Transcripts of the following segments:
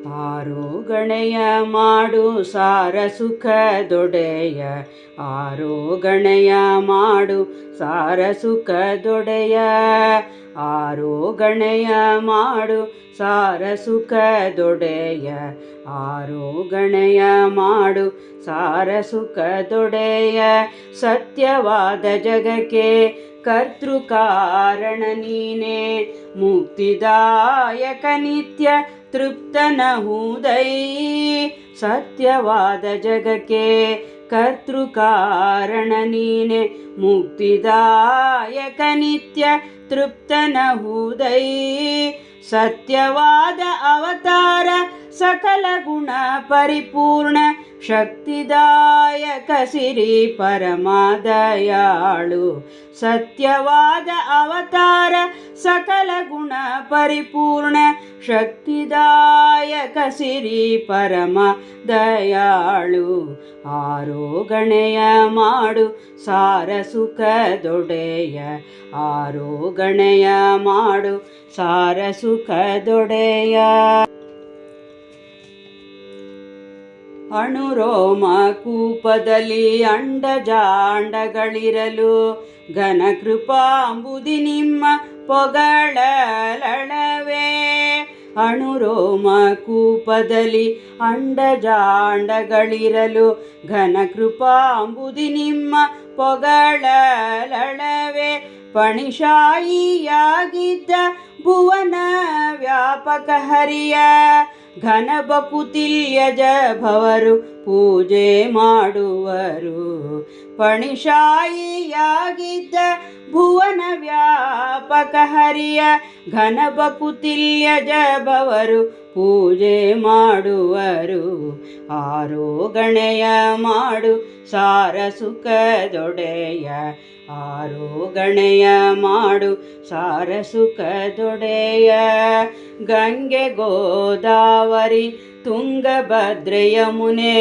ಆರೋಗಣೆಯ ಮಾಡು ಸಾರ ಸುಖದೊಡೆಯ, ಆರೋಗಣೆಯ ಮಾಡು ಸಾರ ಸುಖದೊಡೆಯ, ಆರೋಗಣೆಯ ಮಾಡು ಸಾರ ಸುಖದೊಡೆಯ, ಆರೋಗಣೆಯ ಮಾಡು ಸಾರ ಸುಖದೊಡೆಯ. ಸತ್ಯವಾದ ಜಗಕ್ಕೆ ಕರ್ತೃ ಕಾರಣ ನೀನೇ, ಮುಕ್ತಿದಾಯಕ ನಿತ್ಯ ತೃಪ್ತನಹುದೈ. ಸತ್ಯವಾದ ಜಗಕ್ಕೆ ಕರ್ತೃ ಕಾರಣ ನೀನೆ, ಮುಕ್ತಿದಾಯಕ ನಿತ್ಯ ತೃಪ್ತನಹುದೈ. ಸತ್ಯವಾದ ಅವತಾರ ಸಕಲ ಗುಣ ಪರಿಪೂರ್ಣ, ಶಕ್ತಿದಾಯಕ ಸಿರಿ ಪರಮದಯಾಳು. ಸತ್ಯವಾದ ಅವತಾರ ಸಕಲ ಗುಣ ಪರಿಪೂರ್ಣ, ಶಕ್ತಿದಾಯಕ ಸಿರಿ ಪರಮ ದಯಾಳು. ಆರೋಗಣೆಯ ಮಾಡು ಸಾರ ಸುಖದೊಡೆಯ, ಆರೋಗಣೆಯ ಮಾಡು ಸಾರ ಸುಖದೊಡೆಯ. ಅಣುರೋಮ ಕೂಪದಲ್ಲಿ ಅಂಡಜಾಂಡಗಳಿರಲು, ಘನ ಕೃಪಾಂಬುದಿ ನಿಮ್ಮ ಪೊಗಳಲಳವೇ. ಅಣುರೋಮ ಕೂಪದಲ್ಲಿ ಅಂಡಜಾಂಡಗಳಿರಲು, ಘನ ಕೃಪಾಂಬುದಿ ನಿಮ್ಮ ಪೊಗಳಲಳವೇ. ಪಣಿಶಾಯಿಯಾಗಿದ್ದ ಭುವನ ವ್ಯಾಪಕ ಹರಿಯ, ಘನ ಬಕುತಿಲ್ಯಜ ಭವರು ಪೂಜೆ ಮಾಡುವರು. ಪಣಿಶಾಯಿಯಾಗಿದ್ದ ಭುವನ ವ್ಯಾಪಕ ಹರಿಯ, ಘನ ಬಕುತಿಲ್ಯಜ ಭವರು ಪೂಜೆ ಮಾಡುವರು. ಆರೋಗಣೆಯ ಮಾಡು ಸಾರ ಸುಖದೊಡೆಯ, ಆರೋಗಣೆಯ ಮಾಡು ಸಾರ ಸುಖದೊಡೆಯ. ಗಂಗೆ ಗೋದಾವರಿ ತುಂಗಭದ್ರೆ ಯಮುನೆ,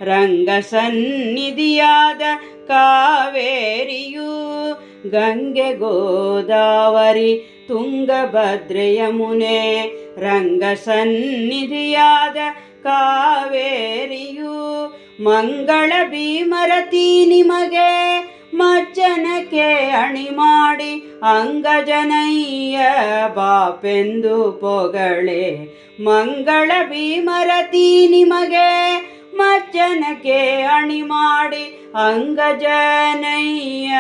ರಂಗ ಸನ್ನಿಧಿಯಾದ ಕಾವೇರಿಯು. ಗಂಗೆ ಗೋದಾವರಿ ತುಂಗಭದ್ರೆ ಯಮುನೆ, ರಂಗ ಸನ್ನಿಧಿಯಾದ ಕಾವೇರಿಯು. ಮಂಗಳ ಭೀಮರತಿ ನಿಮಗೆ ಮಜ್ಜನಕ್ಕೆ ಅಣಿ ಮಾಡಿ, ಅಂಗಜನಯ್ಯ ಬಾಪೆಂದು ಪೊಗಳೆ. ಮಂಗಳ ಭೀಮರತಿ ನಿಮಗೆ ಮಜ್ಜನಕ್ಕೆ ಅಣಿ ಮಾಡಿ, ಅಂಗಜನಯ್ಯ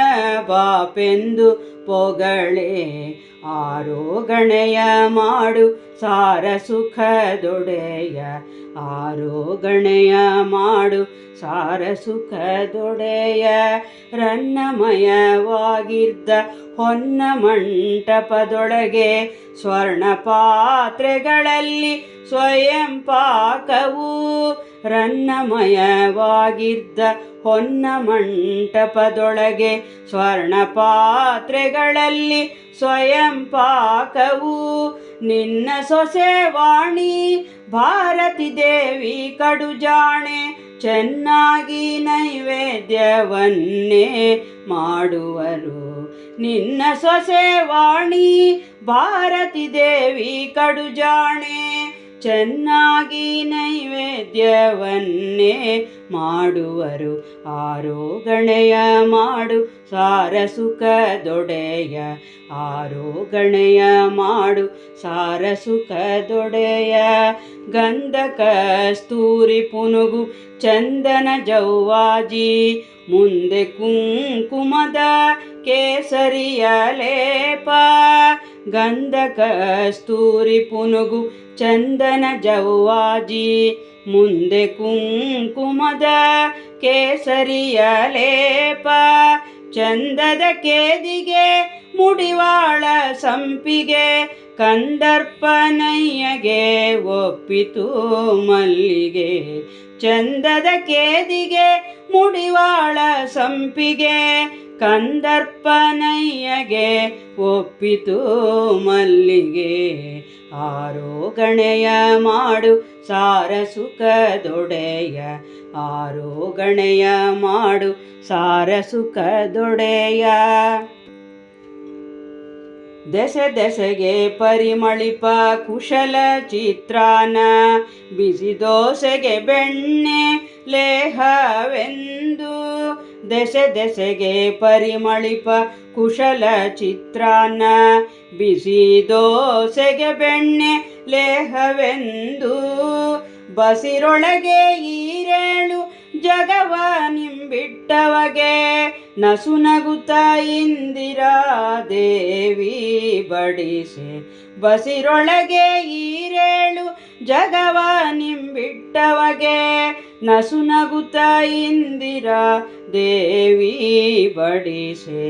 ಬಾಪೆಂದು ಪೊಗಳೆ. ಆರೋಗಣೆಯ ಮಾಡು ಸಾರ ಸುಖದೊಡೆಯ, ಆರೋಗಣೆಯ ಮಾಡು ಸಾರ ಸುಖದೊಡೆಯ. ರನ್ನಮಯವಾಗಿದ್ದ ಹೊನ್ನ ಮಂಟಪದೊಳಗೆ, ಸ್ವರ್ಣ ಪಾತ್ರೆಗಳಲ್ಲಿ ಸ್ವಯಂ ಪಾಕವು. ರನ್ನಮಯವಾಗಿದ್ದ ಹೊನ್ನ ಮಂಟಪದೊಳಗೆ, ಸ್ವರ್ಣ ಪಾತ್ರೆಗಳಲ್ಲಿ ಸ್ವಯಂ ಪಾಕವು. ನಿನ್ನ ಸೊಸೆ ವಾಣಿ ಭಾರತಿ ದೇವಿ ಕಡುಜಾಣೆ, ಚೆನ್ನಾಗಿ ನೈವೇದ್ಯವನ್ನೇ ಮಾಡುವರು. ನಿನ್ನ ಸೊಸೆ ವಾಣಿ ಭಾರತಿ ದೇವಿ ಕಡುಜಾಣೆ, ಚೆನ್ನಾಗಿ ನೈವೇದ್ಯವನ್ನೇ ಮಾಡುವರು. ಆರೋಗಣೆಯ ಮಾಡು ಸಾರ ಸುಖದೊಡೆಯ, ಆರೋಗಣೆಯ ಮಾಡು ಸಾರ ಸುಖದೊಡೆಯ. ಗಂಧ ಕಸ್ತೂರಿ ಪುನುಗು ಚಂದನ ಜೌವಾಜಿ, ಮುಂದೆ ಕುಂಕುಮದ ಕೇಸರಿಯ ಲೇಪ. ಗಂಧ ಕಸ್ತೂರಿ ಪುನುಗು ಚಂದನ ಜೌವಾಜಿ, ಮುಂದೆ ಕುಂಕುಮದ ಕೇಸರಿಯ ಲೇಪ. ಚಂದದ ಕೇದಿಗೆ ಮುಡಿವಾಳ ಸಂಪಿಗೆ, ಕಂದರ್ಪನಯ್ಯಗೆ ಒಪ್ಪಿತು ಮಲ್ಲಿಗೆ. ಚಂದದ ಕೇದಿಗೆ ಮುಡಿವಾಳ ಸಂಪಿಗೆ, ಕಂದರ್ಪನಯ್ಯಗೆ ಒಪ್ಪಿತು ಮಲ್ಲಿಗೆ. ಆರೋಗಣೆಯ ಮಾಡು ಸಾರ ಸುಖದೊಡೆಯ, ಆರೋಗಣೆಯ ಮಾಡು ಸಾರ ಸುಖದೊಡೆಯ. ದೆಸೆ ದೆಸೆಗೆ ಪರಿಮಳಿಪ ಕುಶಲ ಚಿತ್ರಾನ್ನ ಬಿಸಿ ದೋಸೆಗೆ ಬೆಣ್ಣೆ ಲೇಹವೆಂದು ದೆಸೆ ದೆಸೆಗೆ ಪರಿಮಳಿಪ ಕುಶಲ ಚಿತ್ರಾನ್ನ ಬಿಸಿ ದೋಸೆಗೆ ಬೆಣ್ಣೆ ಲೇಹವೆಂದು ಬಸಿರೊಳಗೆ ಈರೇಳು ಜಗವ ನಿಂಬಿಟ್ಟವಗೆ ನಸುನಗುತ್ತ ಇಂದಿರಾ ದೇವಿ ಬಡಿಸೆ ಬಸಿರೊಳಗೆ ಈರೇಳು ಜಗವ ನಿಂಬಿಟ್ಟವಗೆ ನಸುನಗುತ್ತ ಇಂದಿರಾ ದೇವಿ ಬಡಿಸೆ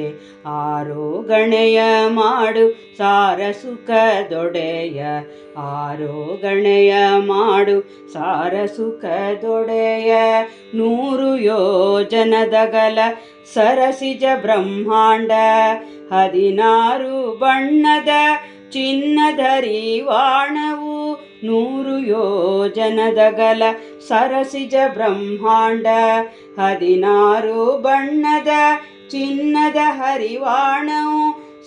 ಆರೋ ಗಣೆಯ ಮಾಡು ಸಾರ ಸುಖದೊಡೆಯ ಆರೋ ಗಣೆಯ ಮಾಡು ಸಾರ ಸುಖದೊಡೆಯ 100 ಯೋಜನದಗಲ ಸರಸಿಜ ಬ್ರಹ್ಮಾಂಡ 16 ಬಣ್ಣದ ಚಿನ್ನಧರಿವಾಣವು 100 ಯೋಜನದಗಲ ಸರಸಿಜ ಬ್ರಹ್ಮಾಂಡ 16 ಬಣ್ಣದ ಚಿನ್ನದ ಹರಿವಾಣವು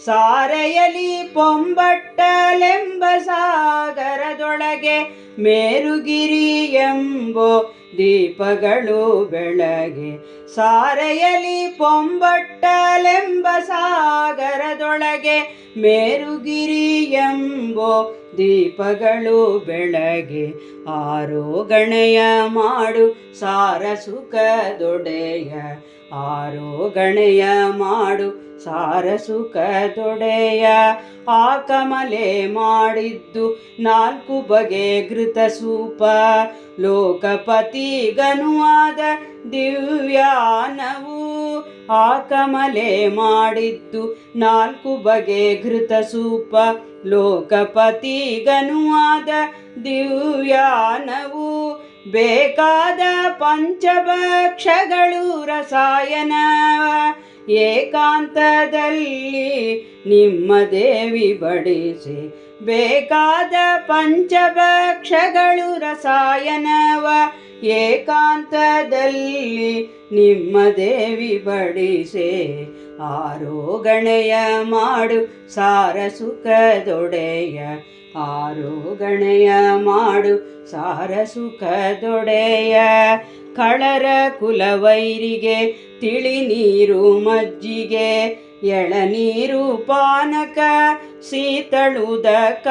ಸಾರೆಯಲಿ ಪೊಂಬಟ್ಟಲೆಂಬ ಸಾಗರದೊಳಗೆ ಮೇರುಗಿರಿ ಎಂಬೋ ದೀಪಗಳು ಬೆಳಗ್ಗೆ ಸಾರೆಯಲಿ ಪೊಂಬಟ್ಟಲೆಂಬ ಸಾಗರದೊಳಗೆ ಮೇರುಗಿರಿ ಎಂಬೋ ದೀಪಗಳು ಬೆಳಗ್ಗೆ ಆರೋ ಗಣೆಯ ಮಾಡು ಸಾರ ಸುಖದೊಡೆಯ ಆರೋ ಗಣೆಯ ಮಾಡು ಸಾರ ಸುಖದೊಡೆಯ ಆ ಕಮಲೆ ಮಾಡಿದ್ದು 4 ಬಗೆ ಘೃತ ಸೂಪ ಲೋಕಪತಿಗನುವಾದ ದಿವ್ಯಾನವು ಆ ಕಮಲೆ ಮಾಡಿದ್ದು 4 ಬಗೆ ಘೃತ ಸೂಪ ಲೋಕಪತಿಗನುವಾದ ದಿವ್ಯಾನವು ಬೇಕಾದ ಪಂಚಭಕ್ಷಗಳು ರಸಾಯನ ಏಕಾಂತದಲ್ಲಿ ನಿಮ್ಮ ದೇವಿ ಬಡಿಸಿ ಬೇಕಾದ ಪಂಚಭಕ್ಷಗಳು ರಸಾಯನವ ಏಕಾಂತದಲ್ಲಿ ನಿಮ್ಮ ದೇವಿ ಬಡಿಸೆ ಆರೋ ಗಣೆಯ ಮಾಡು ಸಾರ ಸುಖದೊಡೆಯ ಆರೋ ಗಣೆಯ ಮಾಡು ಸಾರ ಸುಖದೊಡೆಯ ಕಳರ ಕುಲವೈರಿಗೆ ತಿಳಿ ನೀರು ಮಜ್ಜಿಗೆ ಎಳನೀರು ಪಾನಕ ಶೀತಳುದಕ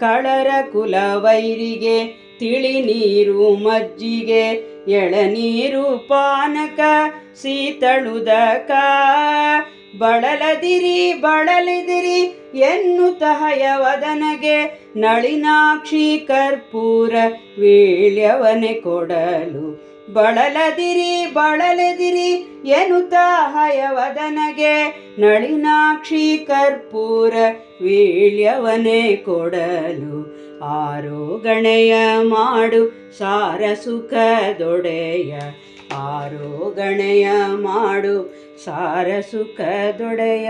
ಕಳರ ಕುಲವೈರಿಗೆ ತಿಳಿ ನೀರು ಮಜ್ಜಿಗೆ ಎಳನೀರು ಪಾನಕ ಶೀತಳುದಕ ಬಳಲದಿರಿ ಎನ್ನುತ್ತ ಹಯವದನಗೆ ನಳಿನಾಕ್ಷಿ ಕರ್ಪೂರ ವೀಳ್ಯವನೆ ಕೊಡಲು ಬಳಲದಿರಿ ಎನ್ನುತ್ತ ಹಯವದನಗೆ ನಳಿನಾಕ್ಷಿ ಕರ್ಪೂರ ವೀಳ್ಯವನೆ ಕೊಡಲು ಆರೋ ಗಣೆಯ ಮಾಡು ಸಾರ ಸುಖದೊಡೆಯ ಆರೋ ಗಣೆಯ ಮಾಡು ಸಾರ ಸುಖದೊಡೆಯ